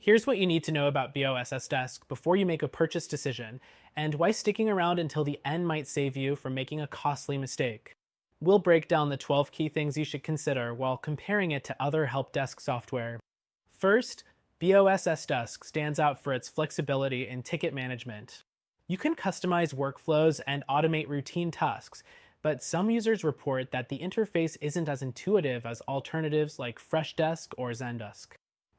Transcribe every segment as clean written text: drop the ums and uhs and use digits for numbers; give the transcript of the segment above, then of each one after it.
Here's what you need to know about BOSSDesk before you make a purchase decision, and why sticking around until the end might save you from making a costly mistake. We'll break down the 12 key things you should consider while comparing it to other help desk software. First, BOSSDesk stands out for its flexibility in ticket management. You can customize workflows and automate routine tasks, but some users report that the interface isn't as intuitive as alternatives like Freshdesk or Zendesk.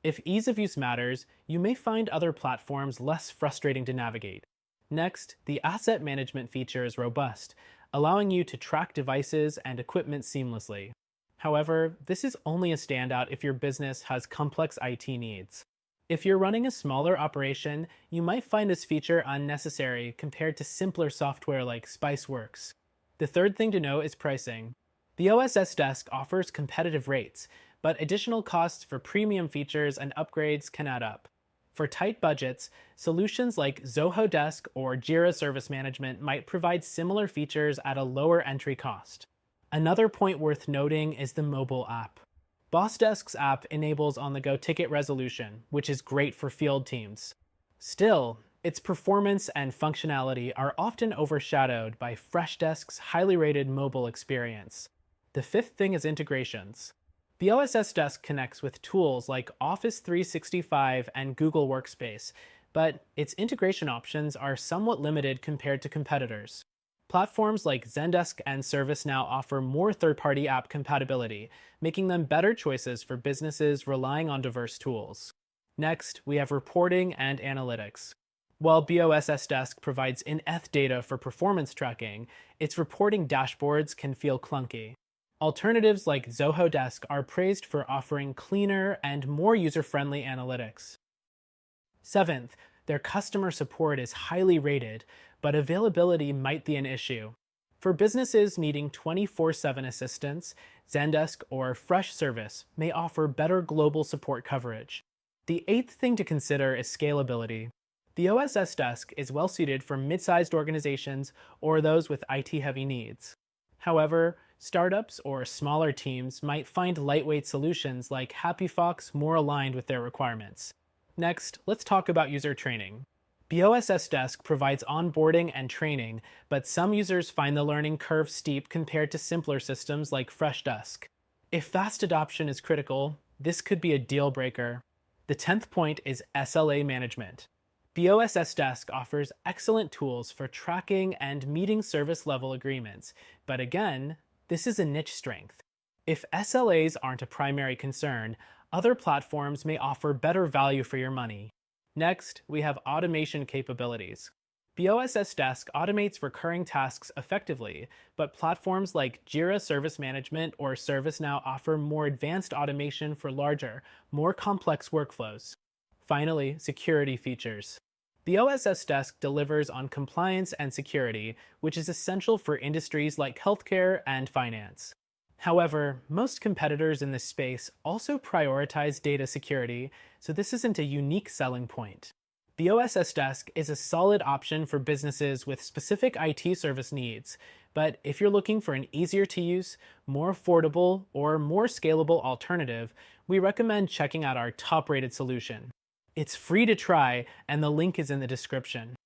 If ease of use matters, you may find other platforms less frustrating to navigate. Next, the asset management feature is robust, allowing you to track devices and equipment seamlessly. However, this is only a standout if your business has complex IT needs. If you're running a smaller operation, you might find this feature unnecessary compared to simpler software like Spiceworks. The third thing to know is pricing. The BOSSDesk offers competitive rates, but additional costs for premium features and upgrades can add up. For tight budgets, solutions like Zoho Desk or Jira Service Management might provide similar features at a lower entry cost. Another point worth noting is the mobile app. BOSSDesk's app enables on-the-go ticket resolution, which is great for field teams. Still, its performance and functionality are often overshadowed by Freshdesk's highly rated mobile experience. The fifth thing is integrations. The BOSSDesk connects with tools like Office 365 and Google Workspace, but its integration options are somewhat limited compared to competitors. Platforms like Zendesk and ServiceNow offer more third-party app compatibility, making them better choices for businesses relying on diverse tools. Next, we have reporting and analytics. While BOSSDesk provides in-depth data for performance tracking, its reporting dashboards can feel clunky. Alternatives like Zoho Desk are praised for offering cleaner and more user-friendly analytics. Seventh, their customer support is highly rated, but availability might be an issue. For businesses needing 24/7 assistance, Zendesk or Freshservice may offer better global support coverage. The eighth thing to consider is scalability. The BOSSDesk is well suited for mid-sized organizations or those with IT-heavy needs. However, startups or smaller teams might find lightweight solutions like HappyFox more aligned with their requirements. Next, let's talk about user training. BOSSDesk provides onboarding and training, but some users find the learning curve steep compared to simpler systems like Freshdesk. If fast adoption is critical, this could be a deal breaker. The 10th point is SLA management. BOSSDesk offers excellent tools for tracking and meeting service level agreements, but again, this is a niche strength. If SLAs aren't a primary concern, other platforms may offer better value for your money. Next, we have automation capabilities. BOSSDesk automates recurring tasks effectively, but platforms like Jira Service Management or ServiceNow offer more advanced automation for larger, more complex workflows. Finally, security features. BOSSDesk delivers on compliance and security, which is essential for industries like healthcare and finance. However, most competitors in this space also prioritize data security, so this isn't a unique selling point. BOSSDesk is a solid option for businesses with specific IT service needs, but if you're looking for an easier-to-use, more affordable, or more scalable alternative, we recommend checking out our top-rated solution. It's free to try, and the link is in the description.